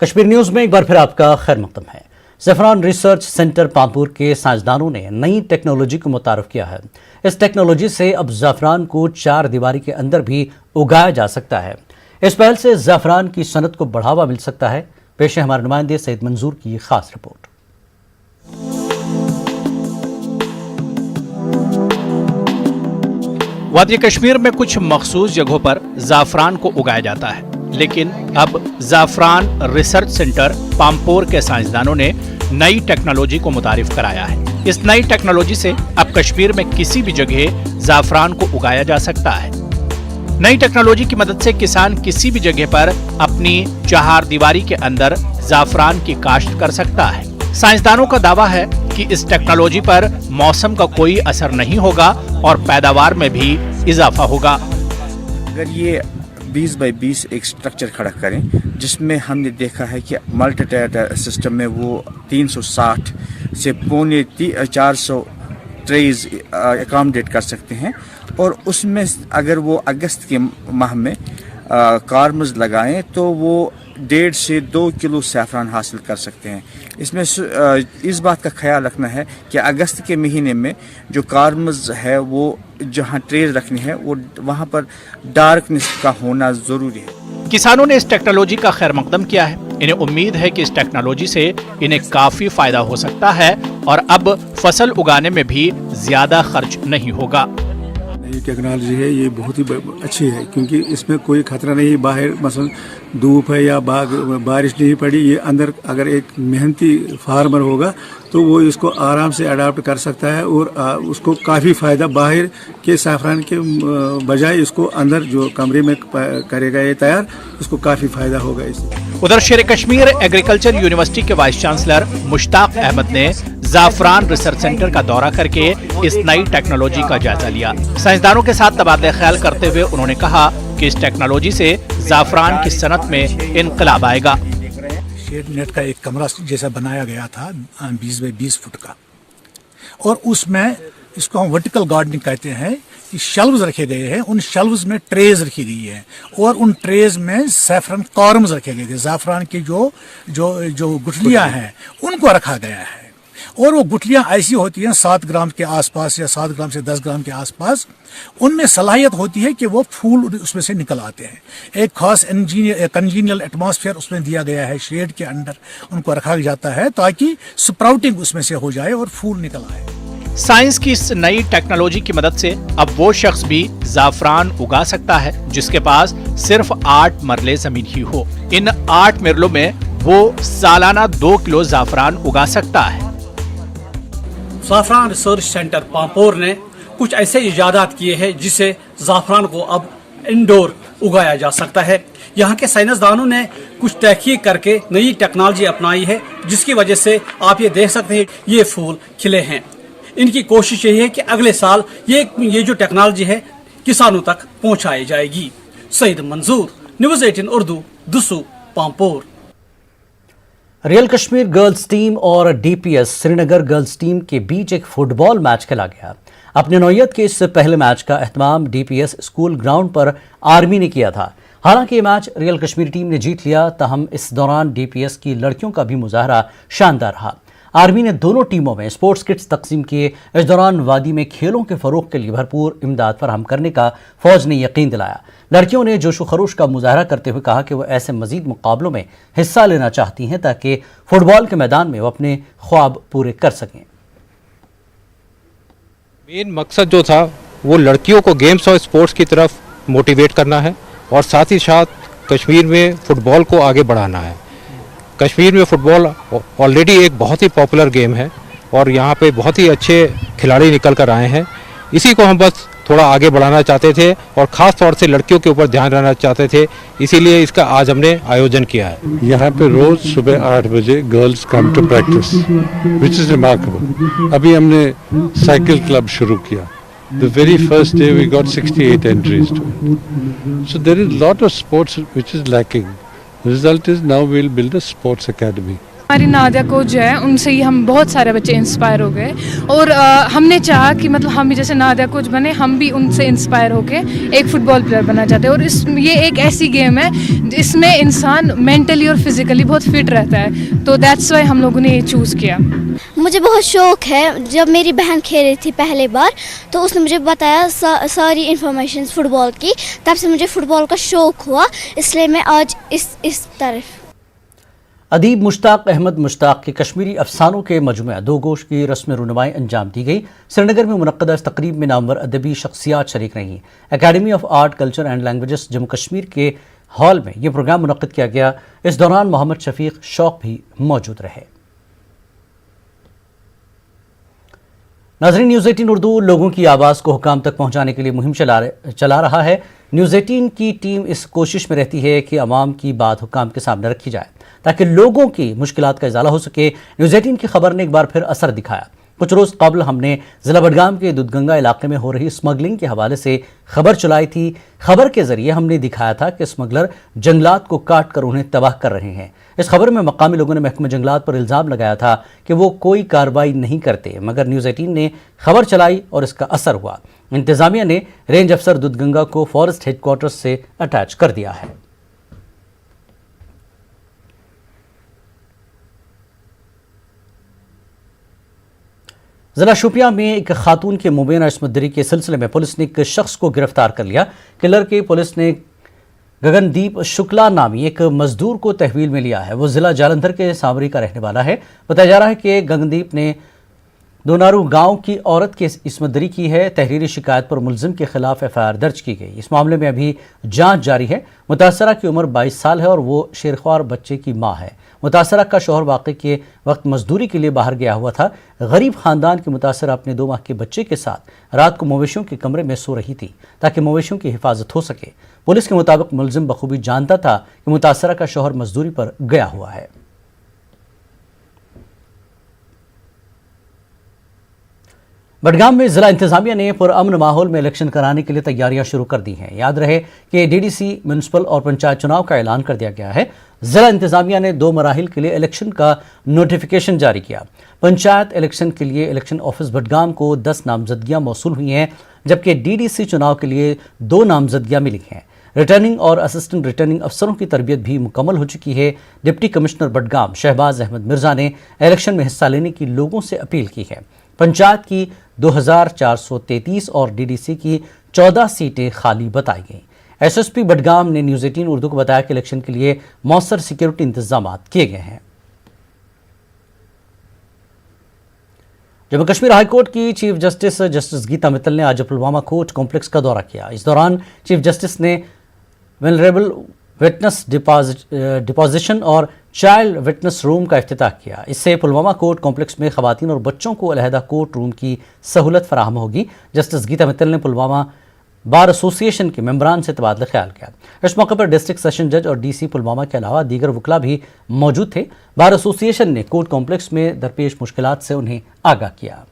Kashmir news میں ایک بار پھر آپ کا خیر مقدم ہے۔ زعفران ریسرچ سینٹر پامپور کے سائنسدانوں نے نئی ٹیکنالوجی کو متعارف کیا ہے۔ اس ٹیکنالوجی سے اب زعفران کو 4 دیواری کے اندر بھی اگایا جا سکتا ہے۔ اس پہل سے زعفران کی صنعت کو بڑھاوا مل سکتا ہے۔ پیش ہے ہمارے نمائندے سید منظور کی خاص رپورٹ۔ وادی کشمیر میں کچھ مخصوص جگہوں پر زعفران کو اگایا جاتا ہے، لیکن اب زعفران ریسرچ سینٹر پامپور کے سائنسدانوں نے نئی ٹیکنالوجی کو متعارف کرایا ہے۔ اس نئی ٹیکنالوجی سے اب کشمیر میں کسی بھی جگہ زعفران کو اگایا جا سکتا ہے۔ نئی ٹیکنالوجی کی مدد سے کسان کسی بھی جگہ پر اپنی 4 دیواری کے اندر زعفران کی کاشت کر سکتا ہے۔ سائنسدانوں کا دعویٰ ہے کہ اس ٹیکنالوجی پر موسم کا کوئی اثر نہیں ہوگا اور پیداوار میں بھی اضافہ ہوگا۔ اگر یہ 20 بائی 20 ایک سٹرکچر کھڑا کریں جس میں ہم نے دیکھا ہے کہ ملٹی ٹائر سسٹم میں وہ 360 سے 450 ٹریز اکاموڈیٹ کر سکتے ہیں، اور اس میں اگر وہ اگست کے ماہ میں کارمز لگائیں تو وہ 1.5 سے 2 کلو زعفران حاصل کر سکتے ہیں۔ اس میں اس بات کا خیال رکھنا ہے کہ اگست کے مہینے میں جو کارمز ہے وہ جہاں ٹریز رکھنی ہے وہ وہاں پر ڈارکنس کا ہونا ضروری ہے۔ کسانوں نے اس ٹیکنالوجی کا خیر مقدم کیا ہے۔ انہیں امید ہے کہ اس ٹیکنالوجی سے انہیں کافی فائدہ ہو سکتا ہے اور اب فصل اگانے میں بھی زیادہ خرچ نہیں ہوگا۔ یہ ٹیکنالوجی ہے، یہ بہت ہی اچھی ہے کیونکہ اس میں کوئی خطرہ نہیں۔ باہر مثلا دھوپ ہے یا بارش نہیں پڑی، یہ اندر اگر ایک محنتی فارمر ہوگا تو وہ اس کو آرام سے اڈاپٹ کر سکتا ہے اور اس کو کافی فائدہ باہر کے زعفران کے بجائے اس کو اندر جو کمرے میں کرے گا یہ تیار، اس کو کافی فائدہ ہوگا اس سے۔ ادھر شیر کشمیر ایگریکلچر یونیورسٹی کے وائس چانسلر مشتاق احمد نے زعفران ریسرچ سینٹر کا دورہ کر کے اس نئی ٹیکنالوجی کا جائزہ لیا۔ سائنسدانوں کے ساتھ تبادلہ خیال کرتے ہوئے انہوں نے کہا کہ اس ٹیکنالوجی سے زعفران کی صنعت میں انقلاب آئے گا۔ شیڈ نیٹ کا ایک کمرہ جیسا بنایا گیا تھا 20 بائی 20 فٹ کا، اور اس میں اس کو ہم ورٹیکل گارڈننگ کہتے ہیں کہ شیلوز رکھے گئے ہیں، ان شیلوز میں ٹریز رکھی گئی ہیں اور ان ٹریز میں زعفران کارمز رکھے گئے تھے۔ زعفران کی جو گٹھلیاں ہیں ان کو رکھا گیا ہے، اور وہ گٹھلیاں ایسی ہوتی ہیں 7 گرام کے آس پاس یا 7 گرام سے 10 گرام کے آس پاس۔ ان میں صلاحیت ہوتی ہے کہ وہ پھول اس میں سے نکل آتے ہیں۔ ایک خاص کنجینیل ایٹماسفیئر اس میں دیا گیا ہے، شیڈ کے اندر ان کو رکھا جاتا ہے تاکہ سپراؤٹنگ اس میں سے ہو جائے اور پھول نکل آئے۔ سائنس کی اس نئی ٹیکنالوجی کی مدد سے اب وہ شخص بھی زعفران اگا سکتا ہے جس کے پاس صرف 8 مرلے زمین ہی ہو۔ ان 8 مرلوں میں وہ سالانہ 2 کلو زعفران اگا سکتا ہے۔ زعفران ریسرچ سینٹر پامپور نے کچھ ایسے ایجادات کیے ہیں جس سے زعفران کو اب انڈور اگایا جا سکتا ہے۔ یہاں کے سائنسدانوں نے کچھ تحقیق کر کے نئی ٹیکنالوجی اپنائی ہے جس کی وجہ سے آپ یہ دیکھ سکتے ہیں یہ پھول کھلے ہیں۔ ان کی کوشش یہی ہے کہ اگلے سال یہ جو ٹیکنالوجی ہے کسانوں تک پہنچائی جائے گی۔ سید منظور، نیوز 18 اردو، دسو، Pampore. Real Kashmir girls team اور ڈی پی ایس سری نگر گرلز ٹیم کے بیچ ایک فٹ بال میچ کھیلا گیا۔ اپنی نوعیت کے اس پہلے میچ کا اہتمام D P S school ground پر آرمی نے کیا تھا۔ حالانکہ یہ میچ ریئل کشمیر ٹیم نے جیت لیا، تاہم اس دوران ڈی پی ایس کی لڑکیوں کا بھی مظاہرہ شاندار رہا۔ آرمی نے دونوں ٹیموں میں اسپورٹس کٹس تقسیم کیے۔ اس دوران وادی میں کھیلوں کے فروغ کے لیے بھرپور امداد فراہم کرنے کا فوج نے یقین دلایا۔ لڑکیوں نے جوش و خروش کا مظاہرہ کرتے ہوئے کہا کہ وہ ایسے مزید مقابلوں میں حصہ لینا چاہتی ہیں تاکہ فٹ بال کے میدان میں وہ اپنے خواب پورے کر سکیں۔ مین مقصد جو تھا وہ لڑکیوں کو گیمز اور اسپورٹس کی طرف موٹیویٹ کرنا ہے اور ساتھ ہی ساتھ کشمیر میں فٹ بال کو آگے بڑھانا ہے۔ کشمیر میں فٹ بال آلریڈی ایک بہت ہی پاپولر گیم ہے اور یہاں پہ بہت ہی اچھے کھلاڑی نکل کر آئے ہیں۔ اسی کو ہم بس تھوڑا آگے بڑھانا چاہتے تھے اور خاص طور سے لڑکیوں کے اوپر دھیان رہنا چاہتے تھے، اسی لیے اس کا آج ہم نے آیوجن کیا ہے۔ یہاں پہ روز صبح 8 بجے girls come to practice which is remarkable. ابھی ہم نے سائیکل کلب شروع کیا۔ The very first day we got 68 entries to it. So there is a lot of sports which is lacking. The result is now we'll build a sports academy. हमारी Nadia coach जो है उनसे ही हम बहुत सारे बच्चे इंस्पायर हो गए और हमने चाहा कि मतलब हम भी जैसे नादिया कोच बने, हम भी उनसे इंस्पायर होके एक फुटबॉल प्लेयर बनना चाहते हैं। और ये एक ऐसी गेम है जिसमें इंसान मेंटली और फिजिकली बहुत फिट रहता है, तो दैट्स वाई हम लोगों ने ये चूज़ किया। मुझे बहुत शौक़ है। जब मेरी बहन खेल रही थी पहली बार तो उसने मुझे बताया सारी इन्फॉर्मेशन फुटबॉल की, तब से मुझे फ़ुटबॉल का शौक़ हुआ, इसलिए मैं आज इस तरफ। अदीब मुश्ताक अहमद मुश्ताक के कश्मीरी अफसानों के मजमूआ दो गोश की रस्म रुनमाई अंजाम दी गई। श्रीनगर में मुनक्कदा इस तकरीब में नामवर अदबी शख्सियात शरीक रहीं। Academy of art culture and languages Jammu Kashmir के हॉल में यह प्रोग्राम मुनक्किद किया गया। इस दौरान मोहम्मद शफीक शौक भी मौजूद रहे। नाज़रीन, न्यूज़ 18 उर्दू लोगों की आवाज़ को हुकाम तक पहुँचाने के लिए मुहिम चला रहा है। न्यूज़ 18 की टीम इस कोशिश में रहती है कि अवाम की बात हुकाम के सामने रखी जाए ताकि लोगों की मुश्किलात का इजाला हो सके। न्यूज़ 18 की खबर ने एक बार फिर असर दिखाया। कुछ रोज़ कबल हमने ज़िला बडगाम के दूधगंगा इलाके में हो रही स्मगलिंग के हवाले से खबर चलाई थी। खबर के ज़रिए हमने दिखाया था कि स्मगलर जंगलात को काट कर उन्हें तबाह कर रहे हैं। इस खबर में मकामी लोगों ने महकमा जंगलात पर इल्ज़ाम लगाया था कि वो कोई कार्रवाई नहीं करते, मगर न्यूज़ 18 ने खबर चलाई और इसका असर हुआ। इंतज़ामिया ने रेंज अफसर दूधगंगा को फॉरेस्ट हेडक्वार्टर्स से अटैच कर दिया है। ज़िला शोपियां में एक खातून के मुबैना इस्मत दरी के सिलसिले में पुलिस ने एक शख्स को गिरफ्तार कर लिया। किलर के पुलिस ने गगनदीप शुक्ला नामी एक मजदूर को तहवील में लिया है। वो ज़िला जालंधर के सावरी का रहने वाला है। बताया जा रहा है कि गगनदीप ने दोनारू गांव की औरत की इस्मत दरी की है। तहरीरी शिकायत पर मुलजिम के खिलाफ एफआईआर दर्ज की गई। इस मामले में अभी जांच जारी है। मुतासरा की उम्र 22 साल है और वो शेरख्वार बच्चे की मां है। मुतासरा का शौहर वाक़े के वक्त मजदूरी के लिए बाहर गया हुआ था। गरीब ख़ानदान की मुतासरा अपने 2 माह के बच्चे के साथ रात को मवेशियों के कमरे में सो रही थी ताकि मवेशियों की हिफाजत हो सके। पुलिस के मुताबिक मुलजिम बखूबी जानता था कि मुतासरा का शौहर मजदूरी पर गया हुआ है। बडगाम में जिला इंतजामिया ने पुरअमन माहौल में इलेक्शन कराने के लिए तैयारियां शुरू कर दी हैं। याद रहे कि डीडीसी, म्यूनसिपल और पंचायत चुनाव का ऐलान कर दिया गया है। जिला इंतजामिया ने 2 मराहिल के लिए इलेक्शन का नोटिफिकेशन जारी किया। पंचायत इलेक्शन के लिए इलेक्शन ऑफिस बडगाम को 10 नामजदगियां मौसूल हुई हैं, जबकि डीडीसी चुनाव के लिए 2 नामजदगियां मिली हैं। रिटर्निंग और असिस्टेंट रिटर्निंग अफसरों की तरबियत भी मुकम्मल हो चुकी है। डिप्टी कमिश्नर बडगाम शहबाज अहमद मिर्जा ने इलेक्शन में हिस्सा लेने की लोगों से अपील की है। पंचायत की 2433 और डीडीसी की 14 सीटें खाली बताई गईं। एसएसपी बडगाम ने न्यूज़ 18 उर्दू को बताया कि इलेक्शन के लिए मौसर सिक्योरिटी इंतजाम किए गए हैं। जम्मू कश्मीर हाई कोर्ट की चीफ जस्टिस गीता मित्तल ने आज पुलवामा कोर्ट कॉम्प्लेक्स का दौरा किया। इस दौरान चीफ जस्टिस ने वेनरेबल विटनेस डिपोजिशन और चाइल्ड विटनेस रूम का इफ्तिताह किया। इससे पुलवामा कोर्ट कॉम्प्लेक्स में खवातीन और बच्चों को अलहदा कोर्ट रूम की सहूलत फराहम होगी। जस्टिस गीता मित्तल ने पुलवामा बार एसोसिएशन के मेंबरान से तबादला ख्याल किया। इस मौके पर डिस्ट्रिक्ट सेशन जज और डीसी पुलवामा के अलावा दीगर वकला भी मौजूद थे। बार एसोसिएशन ने कोर्ट कॉम्प्लेक्स में दरपेश मुश्किलात से उन्हें आगाह किया।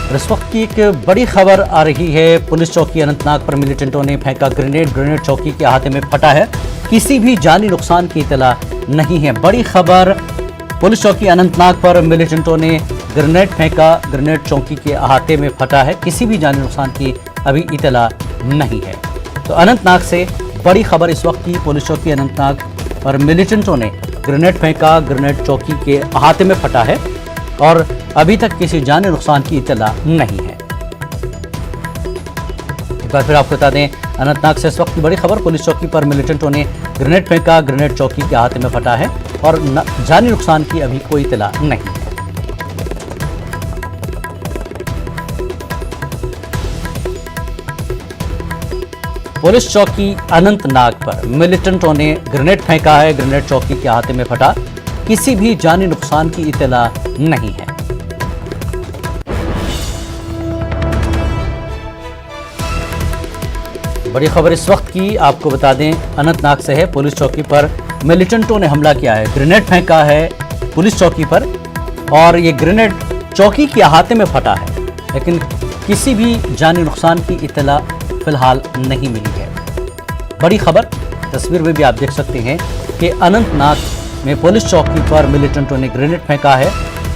इस वक्त की एक बड़ी खबर आ रही है। पुलिस चौकी अनंतनाग पर मिलिटेंटों ने फेंका ग्रेनेड चौकी के अहाते में फटा है। किसी भी जानी नुकसान की इतला नहीं है। बड़ी खबर, पुलिस चौकी अनंतनाग पर मिलिटेंटों ने ग्रेनेड फेंका, ग्रेनेड चौकी के अहाते में फटा है। किसी भी जानी नुकसान की अभी इतला नहीं है। तो अनंतनाग से बड़ी खबर इस वक्त की, पुलिस चौकी अनंतनाग पर मिलिटेंटों ने ग्रेनेड फेंका, ग्रेनेड चौकी के अहाते में फटा है और अभी तक किसी जानी नुकसान की इतला नहीं है। एक बार फिर आपको बता दें, अनंतनाग से इस वक्त की बड़ी खबर, पुलिस चौकी पर मिलिटेंटों ने ग्रेनेड फेंका, ग्रेनेड चौकी के हाथ में फटा है और जानी नुकसान की अभी कोई इतला नहीं है। पुलिस चौकी अनंतनाग पर मिलिटेंटों ने ग्रेनेड फेंका है, ग्रेनेड चौकी के हाथ में फटा, किसी भी जानी नुकसान की इतला नहीं है। बड़ी खबर इस वक्त की आपको बता दें, अनंतनाग से है। पुलिस चौकी पर मिलिटेंटों ने हमला किया है, ग्रेनेड फेंका है, पुलिस चौकी पर और ये ग्रेनेड चौकी के अहाते में फटा है, लेकिन किसी भी जानी नुकसान की इत्तला फिलहाल नहीं मिली है। बड़ी खबर तस्वीर में भी आप देख सकते हैं कि अनंतनाग में पुलिस चौकी पर मिलिटेंटों ने ग्रेनेड फेंका है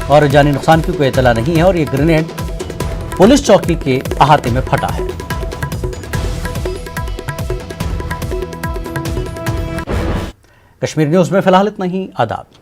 और जानी नुकसान की कोई इत्तला नहीं है और ये ग्रेनेड पुलिस चौकी के अहाते में फटा है। कश्मीर न्यूज़ में फिलहाल इतना ही। आदाब।